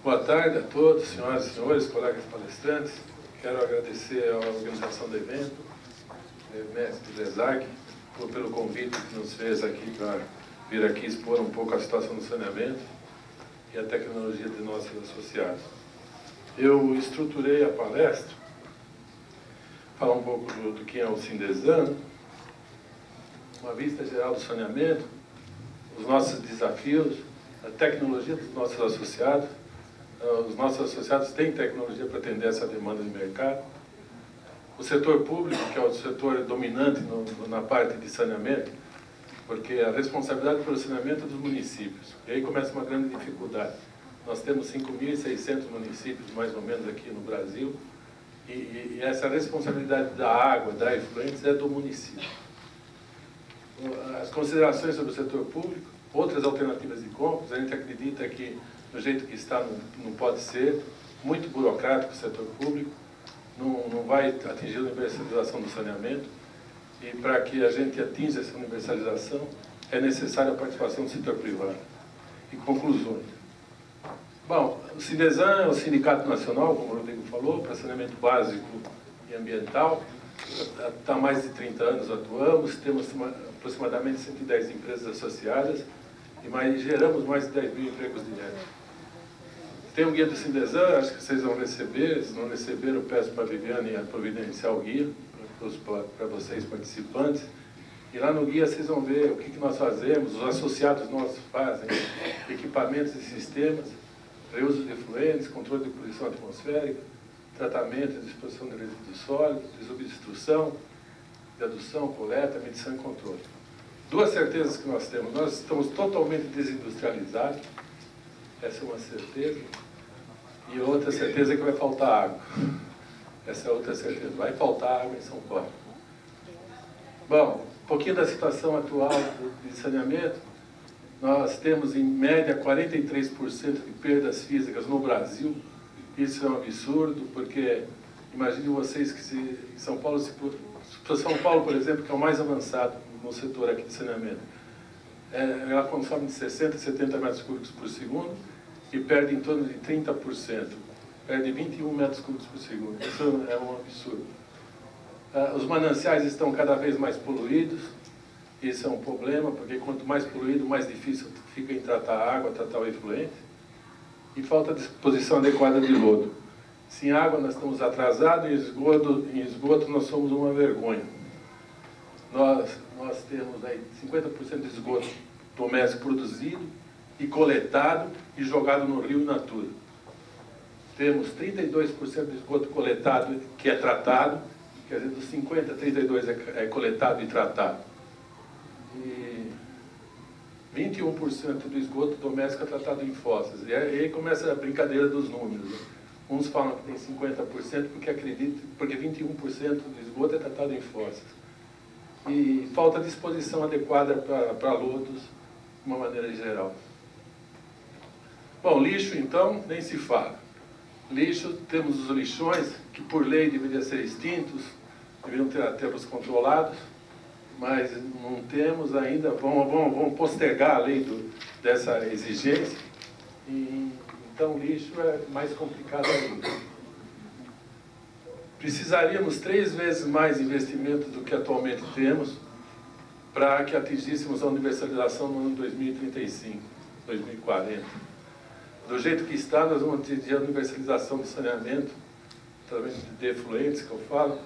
Boa tarde a todos, senhoras e senhores, colegas palestrantes. Quero agradecer à organização do evento, mestre Zezac, pelo convite que nos fez aqui para vir aqui expor um pouco a situação do saneamento e a tecnologia de nossos associados. Eu estruturei a palestra, falar um pouco do que é o Sindesan, uma vista geral do saneamento, os nossos desafios, a tecnologia dos nossos associados. Os nossos associados têm tecnologia para atender essa demanda de mercado. O setor público, que é o setor dominante na parte de saneamento, porque a responsabilidade pelo saneamento é dos municípios. E aí começa uma grande dificuldade. Nós temos 5.600 municípios, mais ou menos, aqui no Brasil, e essa responsabilidade da água, da efluentes, é do município. As considerações sobre o setor público, outras alternativas de compras, a gente acredita que do jeito que está não pode ser, muito burocrático o setor público, não vai atingir a universalização do saneamento, e para que a gente atinja essa universalização é necessária a participação do setor privado. E conclusões. Bom, o Sindesan é o Sindicato Nacional, como o Rodrigo falou, para saneamento básico e ambiental. Há mais de 30 anos atuamos, temos aproximadamente 110 empresas associadas e geramos mais de 10 mil empregos diretos. Tem o guia do Sindesan, acho que vocês vão receber. Se não receberam, eu peço para a Viviane providenciar o guia para vocês participantes. E lá no guia vocês vão ver o que nós fazemos, os associados nossos fazem, equipamentos e sistemas, reuso de efluentes, controle de poluição atmosférica, tratamento e disposição de resíduos sólidos, desobstrução, de adução, coleta, medição e controle. Duas certezas que nós temos: nós estamos totalmente desindustrializados, essa é uma certeza, e outra certeza é que vai faltar água. Essa é outra certeza, vai faltar água em São Paulo. Bom, um pouquinho da situação atual de saneamento. Nós temos, em média, 43% de perdas físicas no Brasil. Isso é um absurdo, porque imagine vocês que se São Paulo, São Paulo, por exemplo, que é o mais avançado no setor aqui de saneamento, ela consome de 60 a 70 metros cúbicos por segundo e perde em torno de 30%. Perde 21 metros cúbicos por segundo. Isso é um absurdo. Os mananciais estão cada vez mais poluídos. Isso é um problema, porque quanto mais poluído, mais difícil fica em tratar a água, tratar o efluente. E falta disposição adequada de lodo. Sem água nós estamos atrasados, em esgoto nós somos uma vergonha. Nós temos aí 50% de esgoto doméstico produzido e coletado e jogado no rio in natura. Temos 32% de esgoto coletado que é tratado, quer dizer, dos 50, 32 é coletado e tratado. E 21% do esgoto doméstico é tratado em fossas. E aí começa a brincadeira dos números. Uns falam que tem 50% porque acreditam, porque 21% do esgoto é tratado em fossas. E falta disposição adequada para lodos, de uma maneira geral. Bom, lixo, então, nem se fala. Lixo, temos os lixões, que por lei deveriam ser extintos, deveriam termos controlados, mas não temos ainda. Vamos postergar a lei dessa exigência. Então, lixo é mais complicado ainda. Precisaríamos 3 vezes mais investimento do que atualmente temos para que atingíssemos a universalização no ano 2035, 2040. Do jeito que está, nós vamos atingir a universalização do saneamento, através de efluentes, que eu falo,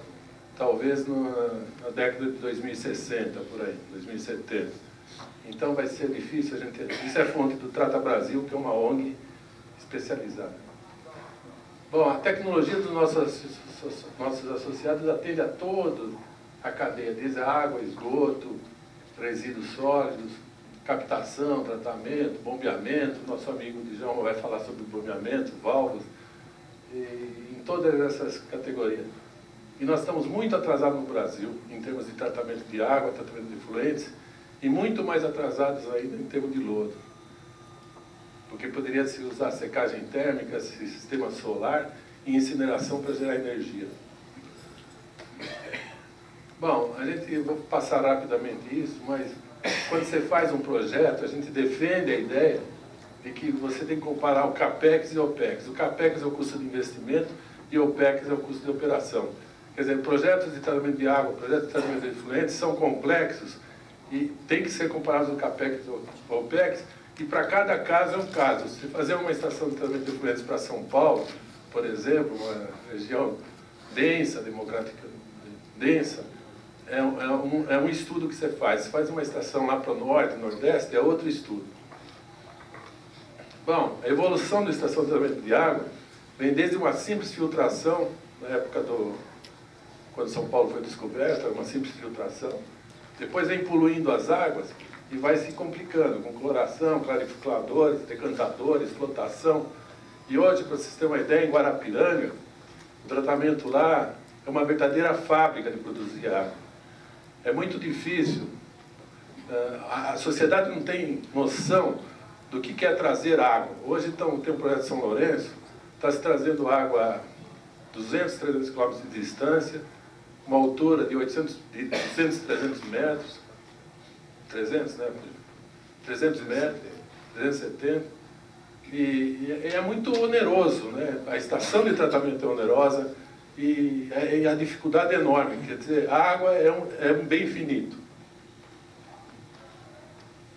talvez na década de 2060, por aí, 2070. Então vai ser difícil a gente... Isso é fonte do Trata Brasil, que é uma ONG especializada. Bom, a tecnologia dos nossos associados atende a toda a cadeia, desde a água, esgoto, resíduos sólidos, captação, tratamento, bombeamento. Nosso amigo Djalma vai falar sobre bombeamento, válvulas, em todas essas categorias. E nós estamos muito atrasados no Brasil, em termos de tratamento de água, tratamento de efluentes, e muito mais atrasados ainda em termos de lodo. Porque poderia se usar secagem térmica, sistema solar e incineração para gerar energia. Bom, eu vou passar rapidamente isso, mas quando você faz um projeto, a gente defende a ideia de que você tem que comparar o CAPEX e o OPEX. O CAPEX é o custo de investimento e o OPEX é o custo de operação. Quer dizer, projetos de tratamento de água, projetos de tratamento de efluentes são complexos e tem que ser comparados o CAPEX e o OPEX, e para cada caso é um caso. Se fazer uma estação de tratamento de efluentes para São Paulo, por exemplo, uma região densa, democrática, densa, é um estudo que você faz. Se faz uma estação lá para o norte, nordeste, é outro estudo. Bom, a evolução da estação de tratamento de água vem desde uma simples filtração, na época quando São Paulo foi descoberta, uma simples filtração. Depois vem poluindo as águas e vai se complicando, com cloração, clarificadores, decantadores, flotação. E hoje, para vocês terem uma ideia, em Guarapiranga, o tratamento lá é uma verdadeira fábrica de produzir água. É muito difícil. A sociedade não tem noção do que é trazer água. Hoje tem um projeto de São Lourenço, está se trazendo água a 200, 300 quilômetros de distância, uma altura de 200, 300 metros, 300, né? 300 metros, 370, e é muito oneroso, né? A estação de tratamento é onerosa e a dificuldade é enorme, quer dizer, a água é um bem finito.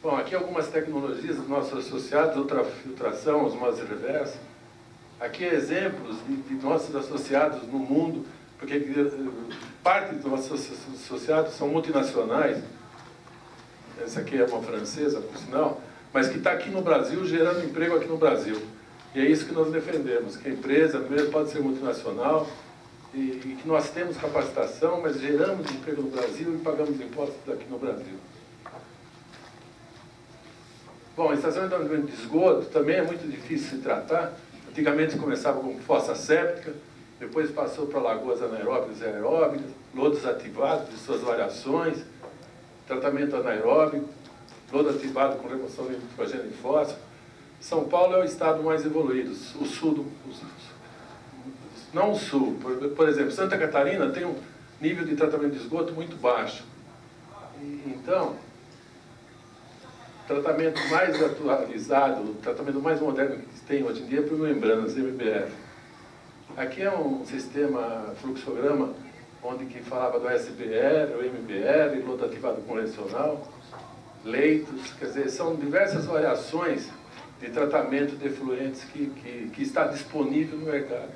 Bom, aqui algumas tecnologias dos nossos associados, ultrafiltração, osmose reversa. Aqui exemplos de nossos associados no mundo, porque parte dos nossos associados são multinacionais. Essa aqui é uma francesa, por sinal, mas que está aqui no Brasil, gerando emprego aqui no Brasil. E é isso que nós defendemos, que a empresa mesmo pode ser multinacional e que nós temos capacitação, mas geramos emprego no Brasil e pagamos impostos aqui no Brasil. Bom, a estação de tratamento de esgoto também é muito difícil de tratar. Antigamente começava com fossa séptica, depois passou para lagoas anaeróbicas e aeróbicas, lodos ativados de suas variações, tratamento anaeróbico, lodo ativado com remoção de nitrogênio e fósforo. São Paulo é o estado mais evoluído, o sul, não o sul, por exemplo, Santa Catarina tem um nível de tratamento de esgoto muito baixo. Então, o tratamento mais atualizado, o tratamento mais moderno que tem hoje em dia é por membranas, MBR. Aqui é um sistema fluxograma, onde que falava do SBR, o MBR, lodo ativado convencional, leitos, quer dizer, são diversas variações de tratamento de efluentes que está disponível no mercado.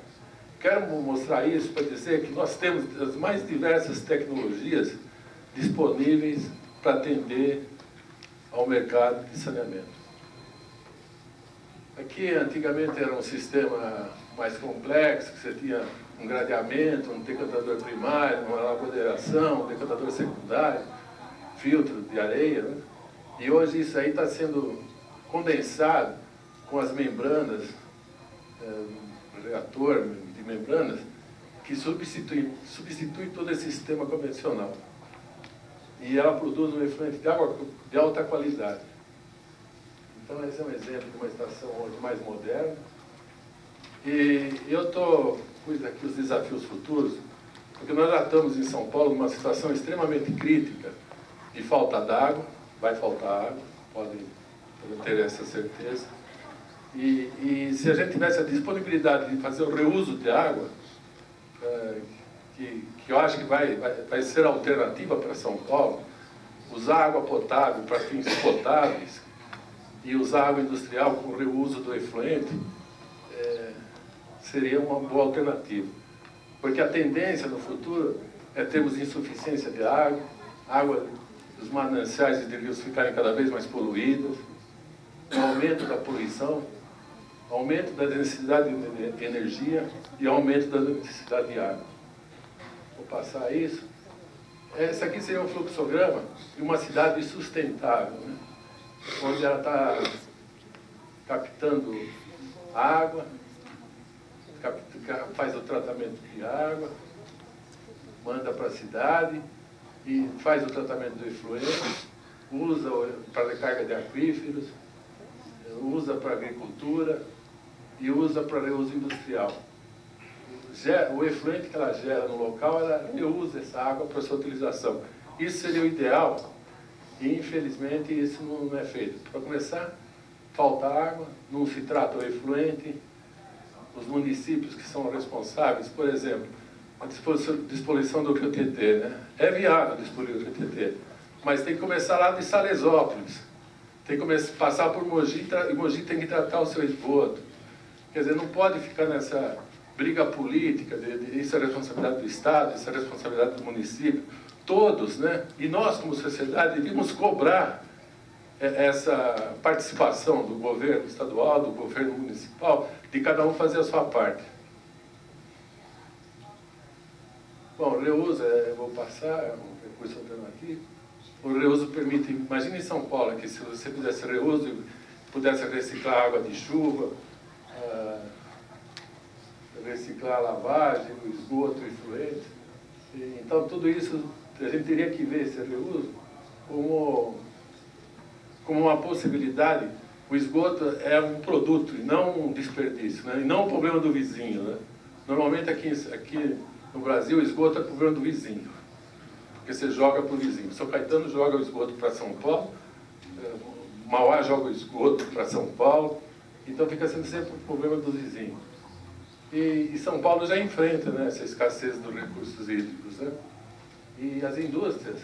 Quero mostrar isso para dizer que nós temos as mais diversas tecnologias disponíveis para atender ao mercado de saneamento. Aqui, antigamente, era um sistema mais complexo, que você tinha um gradeamento, um decantador primário, uma lavadeiração, um decantador secundário, filtro de areia, né? E hoje isso aí está sendo condensado com as membranas, reator de membranas, que substitui todo esse sistema convencional. E ela produz um efluente de água de alta qualidade. Então, esse é um exemplo de uma estação hoje mais moderna. E eu pus aqui os desafios futuros, porque nós já estamos em São Paulo numa situação extremamente crítica de falta d'água, vai faltar água, podem ter essa certeza. E se a gente tivesse a disponibilidade de fazer o reuso de água, que eu acho que vai ser a alternativa para São Paulo, usar água potável para fins potáveis e usar água industrial com reuso do efluente, seria uma boa alternativa. Porque a tendência no futuro é termos insuficiência de água dos mananciais e de rios ficarem cada vez mais poluídas, um aumento da poluição, aumento da necessidade de energia e aumento da necessidade de água. Vou passar isso. Esse aqui seria um fluxograma de uma cidade sustentável, né? Onde ela está captando água, faz o tratamento de água, manda para a cidade e faz o tratamento do efluente, usa para recarga de aquíferos, usa para agricultura e usa para reuso industrial. O efluente que ela gera no local, ela reusa essa água para sua utilização. Isso seria o ideal e, infelizmente, isso não é feito. Para começar, falta água, não se trata o efluente, os municípios que são responsáveis, por exemplo, a despoluição do Rio Tietê, né? É viável despoluir o Rio Tietê, mas tem que começar lá de Salesópolis, tem que passar por Mogi, e Mogi tem que tratar o seu esgoto. Quer dizer, não pode ficar nessa briga política, isso é responsabilidade do Estado, isso é responsabilidade do município, todos, né? E nós, como sociedade, devíamos cobrar essa participação do governo estadual, do governo municipal, de cada um fazer a sua parte. Bom, o reuso, vou passar, é um recurso alternativo. O reuso permite, imagine em São Paulo, que se você fizesse reuso e pudesse reciclar água de chuva, reciclar a lavagem, o esgoto, o efluente. Então, tudo isso, a gente teria que ver esse reuso como uma possibilidade. O esgoto é um produto e não um desperdício, né? E não um problema do vizinho, né? Normalmente aqui no Brasil o esgoto é problema do vizinho, porque você joga para o vizinho. São Caetano joga o esgoto para São Paulo, Mauá joga o esgoto para São Paulo, então fica sendo sempre um problema do vizinho. E São Paulo já enfrenta, né, essa escassez dos recursos hídricos, né? E as indústrias,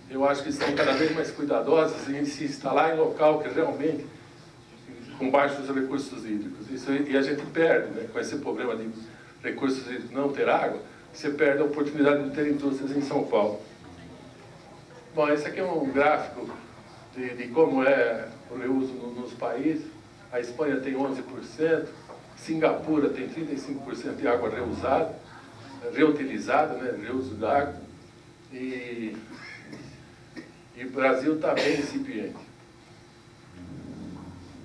eu acho que estão cada vez mais cuidadosas em se instalar em local que realmente com baixos recursos hídricos. E a gente perde, né, com esse problema de recursos hídricos não ter água, você perde a oportunidade de ter indústrias em São Paulo. Bom, esse aqui é um gráfico de como é o reuso nos países. A Espanha tem 11%, Singapura tem 35% de água reusada, reutilizada, né, reuso da água, e o Brasil está bem incipiente.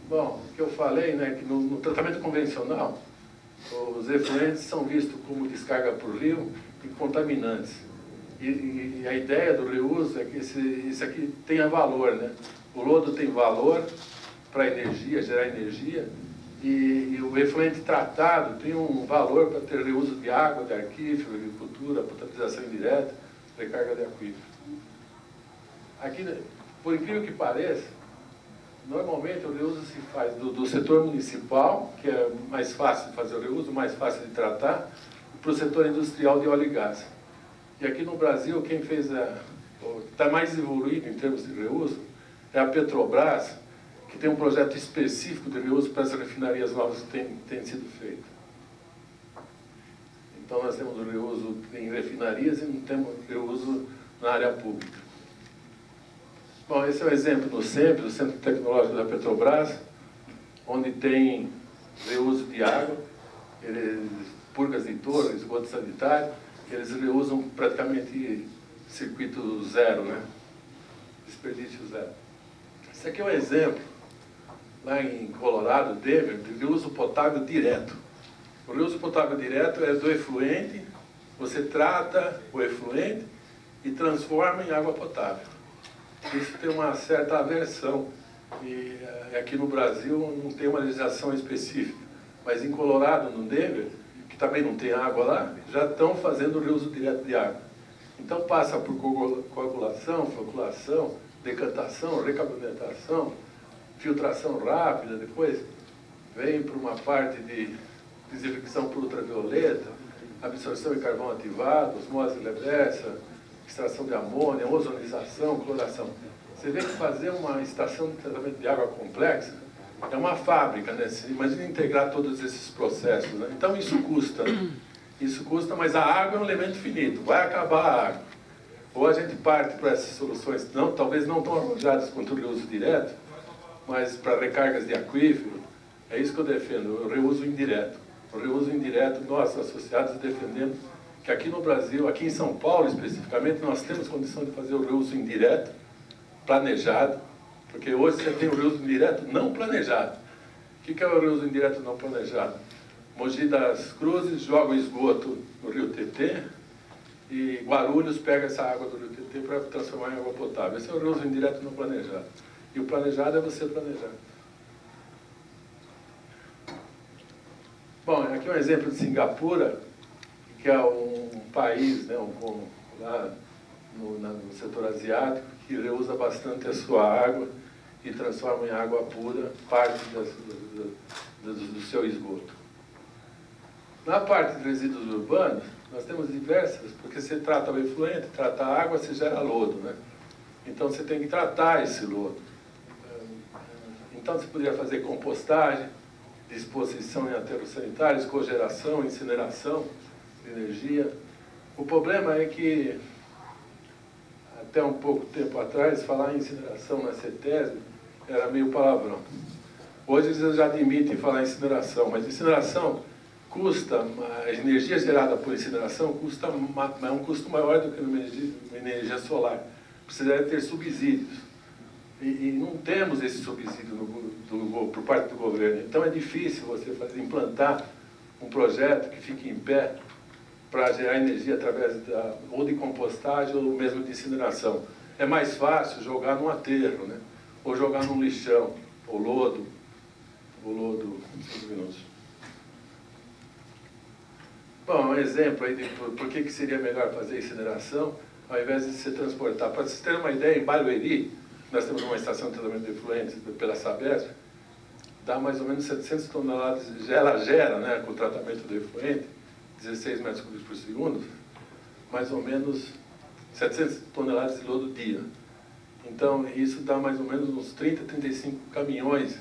Bom, o que eu falei, né, que no tratamento convencional, os efluentes são vistos como descarga por rio e contaminantes. E a ideia do reuso é que isso aqui tenha valor, né? O lodo tem valor para energia, gerar energia, e o efluente tratado tem um valor para ter reuso de água, de aquífero, agricultura, potabilização indireta, recarga de aquífero. Aqui, por incrível que pareça, normalmente o reuso se faz do setor municipal, que é mais fácil de fazer o reuso, mais fácil de tratar, para o setor industrial de óleo e gás. E aqui no Brasil, quem fez está mais evoluído em termos de reuso é a Petrobras, que tem um projeto específico de reuso para as refinarias novas que tem sido feito. Então nós temos o reuso em refinarias e não temos reuso na área pública. Bom, esse é um exemplo do CEMP, do Centro Tecnológico da Petrobras, onde tem reuso de água, purgas de torno, esgoto sanitário, que eles reusam praticamente circuito zero, né? Desperdício zero. Esse aqui é um exemplo, lá em Colorado, Denver, de reuso potável direto. O reuso potável direto é do efluente, você trata o efluente e transforma em água potável. Isso tem uma certa aversão, e aqui no Brasil não tem uma legislação específica, mas em Colorado, no Denver, que também não tem água lá, já estão fazendo o reuso direto de água. Então passa por coagulação, floculação, decantação, recarbonatação, filtração rápida, depois vem para uma parte de desinfecção por ultravioleta, absorção em carvão ativado, osmose reversa, extração de amônia, ozonização, cloração. Você vê que fazer uma estação de tratamento de água complexa é uma fábrica, né? Imagina integrar todos esses processos, né? Então isso custa, mas a água é um elemento finito, vai acabar a água. Ou a gente parte para essas soluções, talvez não tão arrojadas quanto o reuso direto, mas para recargas de aquífero, é isso que eu defendo, o reuso indireto. O reuso indireto, nós associados defendendo que aqui no Brasil, aqui em São Paulo especificamente, nós temos condição de fazer o reuso indireto, planejado, porque hoje você tem o reuso indireto não planejado. O que é o reuso indireto não planejado? Mogi das Cruzes joga o esgoto no Rio Tietê e Guarulhos pega essa água do Rio Tietê para transformar em água potável. Esse é o reuso indireto não planejado. E o planejado é você planejar. Bom, aqui é um exemplo de Singapura, que é um país, né, lá no setor asiático, que reusa bastante a sua água e transformam em água pura parte do seu esgoto. Na parte de resíduos urbanos, nós temos diversas, porque você trata o efluente, trata a água, você gera lodo, né? Então você tem que tratar esse lodo. Então você poderia fazer compostagem, disposição em aterros sanitários, cogeração, incineração de energia. O problema é que, até um pouco tempo atrás, falar em incineração na CETESB era meio palavrão. Hoje eles já admitem falar em incineração, mas incineração custa, a energia gerada por incineração é um custo maior do que uma energia solar. Precisaria ter subsídios. E não temos esse subsídio por parte do governo. Então é difícil você implantar um projeto que fique em pé para gerar energia através ou de compostagem ou mesmo de incineração. É mais fácil jogar num aterro, né? Ou jogar num lixão, ou lodo. 5 minutos. Bom, um exemplo aí de por que seria melhor fazer incineração ao invés de se transportar. Para vocês terem uma ideia, em Barueri, nós temos uma estação de tratamento de efluentes pela Sabesp, dá mais ou menos 700 toneladas, ela gera, né, com o tratamento do efluente, 16 metros cúbicos por segundo, mais ou menos 700 toneladas de lodo dia. Então, isso dá mais ou menos uns 30, 35 caminhões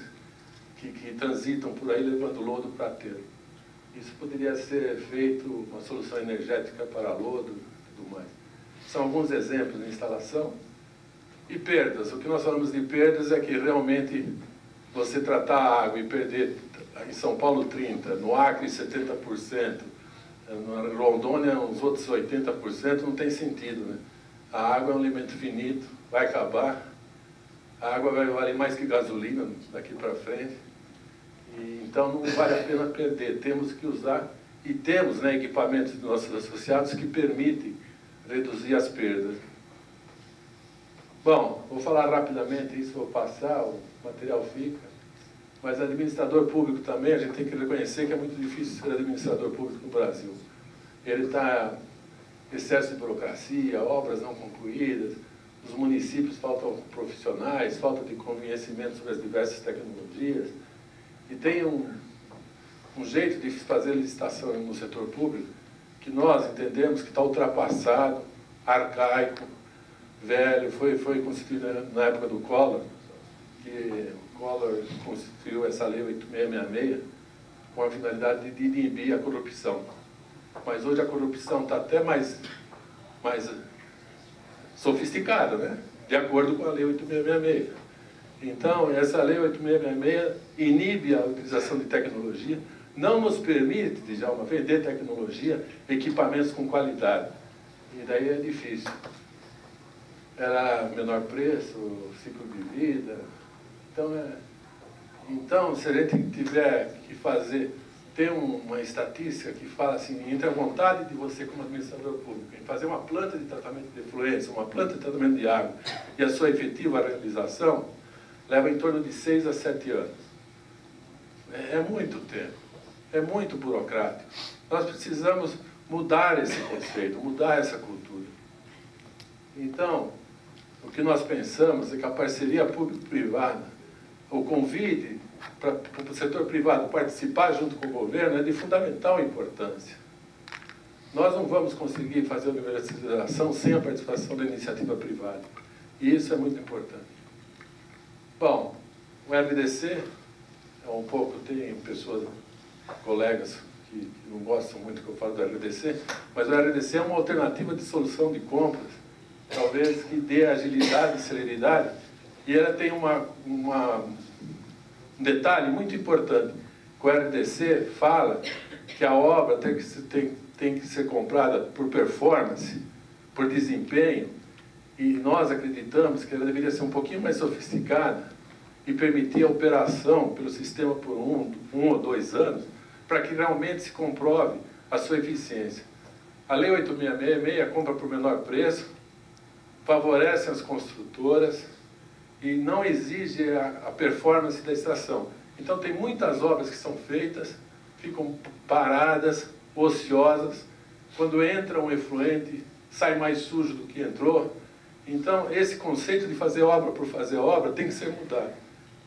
que transitam por aí levando lodo para aterro. Isso poderia ser feito uma solução energética para lodo e tudo mais. São alguns exemplos de instalação. E perdas. O que nós falamos de perdas é que realmente você tratar a água e perder, em São Paulo 30%, no Acre 70%, na Rondônia uns outros 80%, não tem sentido, né? A água é um alimento finito, vai acabar, a água vai valer mais que gasolina daqui para frente, e então não vale a pena perder, temos que usar, e temos, né, equipamentos dos nossos associados que permitem reduzir as perdas. Bom, vou falar rapidamente isso, vou passar, o material fica, mas administrador público também, a gente tem que reconhecer que é muito difícil ser administrador público no Brasil. Ele está excesso de burocracia, obras não concluídas, nos municípios faltam profissionais, falta de conhecimento sobre as diversas tecnologias, e tem um jeito de fazer licitação no setor público que nós entendemos que está ultrapassado, arcaico, velho, foi constituído na época do Collor, que o Collor constituiu essa lei 8666 com a finalidade de inibir a corrupção. Mas hoje a corrupção está até mais sofisticada, né? De acordo com a lei 8666. Então, essa lei 8666 inibe a utilização de tecnologia, não nos permite, Djalma, vender tecnologia, equipamentos com qualidade. E daí é difícil. Era menor preço, ciclo de vida. Então, se a gente tiver que ter uma estatística que fala assim, entre a vontade de você como administrador público em fazer uma planta de tratamento de efluentes, uma planta de tratamento de água e a sua efetiva realização, leva em torno de 6 a 7 anos. É muito tempo, é muito burocrático. Nós precisamos mudar esse conceito, mudar essa cultura. Então, o que nós pensamos é que a parceria público-privada, o convite para o setor privado participar junto com o governo é de fundamental importância. Nós não vamos conseguir fazer a universalização sem a participação da iniciativa privada. E isso é muito importante. Bom, o RDC, tem pessoas, colegas que não gostam muito que eu falo do RDC, mas o RDC é uma alternativa de solução de compras, talvez que dê agilidade e celeridade, e ela tem um detalhe muito importante, que o RDC fala que a obra tem que ser comprada por performance, por desempenho, e nós acreditamos que ela deveria ser um pouquinho mais sofisticada e permitir a operação pelo sistema por um ou 2 anos, para que realmente se comprove a sua eficiência. A Lei 8666 compra por menor preço, favorece as construtoras e não exige a performance da estação. Então tem muitas obras que são feitas, ficam paradas, ociosas, quando entra um efluente, sai mais sujo do que entrou, Então, esse conceito de fazer obra por fazer obra tem que ser mudado.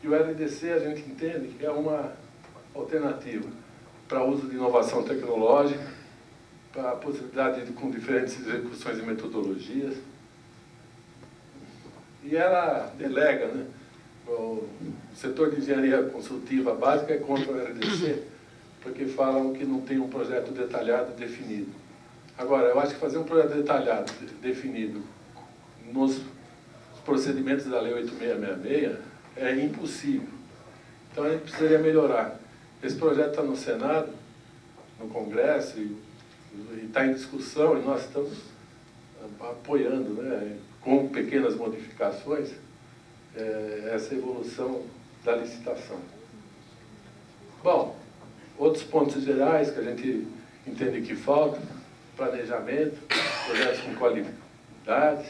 E o LDC a gente entende que é uma alternativa para uso de inovação tecnológica, para a possibilidade com diferentes execuções e metodologias. E ela delega, né? O setor de engenharia consultiva básica é contra o LDC, porque falam que não tem um projeto detalhado definido. Agora, eu acho que fazer um projeto detalhado definido nos procedimentos da Lei 8666 é impossível. Então a gente precisaria melhorar. Esse projeto está no Senado, no Congresso, e está em discussão, e nós estamos apoiando, né, com pequenas modificações, essa evolução da licitação. Bom, outros pontos gerais que a gente entende que faltam: planejamento, projetos com qualidade,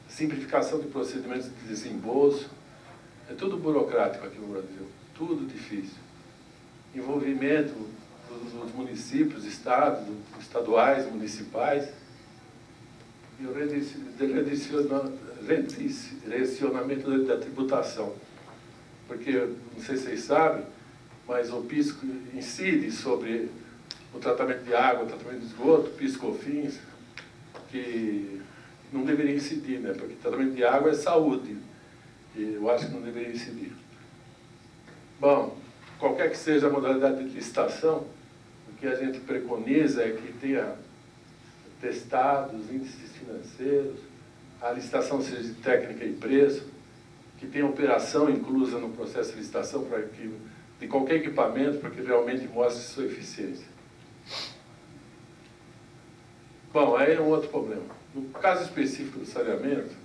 simplificação de procedimentos de desembolso. É tudo burocrático aqui no Brasil, tudo difícil. Envolvimento dos municípios, estaduais, municipais, e o redirecionamento da tributação. Porque, não sei se vocês sabem, mas o PIS incide sobre o tratamento de água, o tratamento de esgoto, PIS/COFINS, que não deveria incidir, né? Porque tratamento de água é saúde, e eu acho que não deveria incidir. Bom, qualquer que seja a modalidade de licitação, o que a gente preconiza é que tenha testados, índices financeiros, a licitação seja de técnica e preço, que tenha operação inclusa no processo de licitação de qualquer equipamento, para que realmente mostre sua eficiência. Bom, aí é um outro problema. No caso específico do saneamento,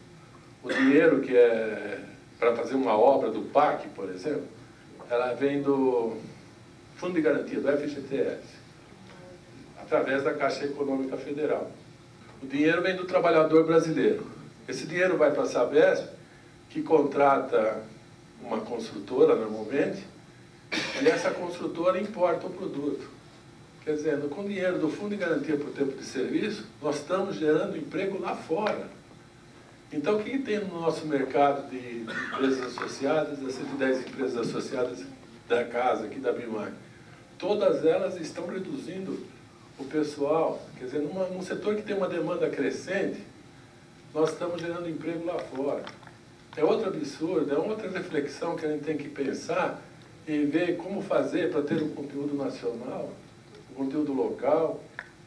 o dinheiro que é para fazer uma obra do PAC, por exemplo, ela vem do Fundo de Garantia, do FGTS, através da Caixa Econômica Federal. O dinheiro vem do trabalhador brasileiro. Esse dinheiro vai para a Sabesp, que contrata uma construtora, normalmente, e essa construtora importa o produto. Quer dizer, com o dinheiro do Fundo de Garantia por Tempo de Serviço, nós estamos gerando emprego lá fora. Então, o que tem no nosso mercado de empresas associadas, das 110 empresas associadas da casa, aqui da BIMAC? Todas elas estão reduzindo o pessoal. Quer dizer, num setor que tem uma demanda crescente, nós estamos gerando emprego lá fora. É outro absurdo, é outra reflexão que a gente tem que pensar e ver como fazer para ter um conteúdo nacional, um conteúdo local,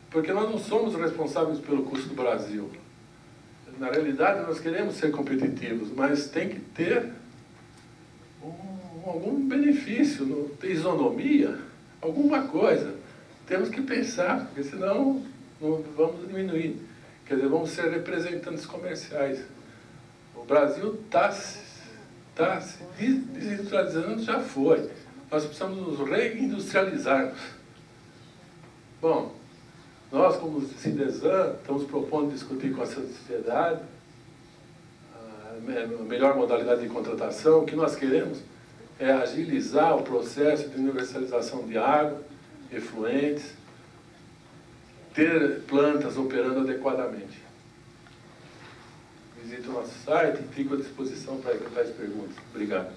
porque nós não somos responsáveis pelo custo do Brasil. Na realidade, nós queremos ser competitivos, mas tem que ter algum benefício, ter isonomia, alguma coisa. Temos que pensar, porque senão não vamos diminuir. Quer dizer, vamos ser representantes comerciais. O Brasil está se desindustrializando, já foi. Nós precisamos nos reindustrializarmos. Bom, nós, como Cindesan, estamos propondo discutir com a sociedade a melhor modalidade de contratação. O que nós queremos é agilizar o processo de universalização de água, efluentes, ter plantas operando adequadamente. Visite o nosso site e fico à disposição para eventuais perguntas. Obrigado.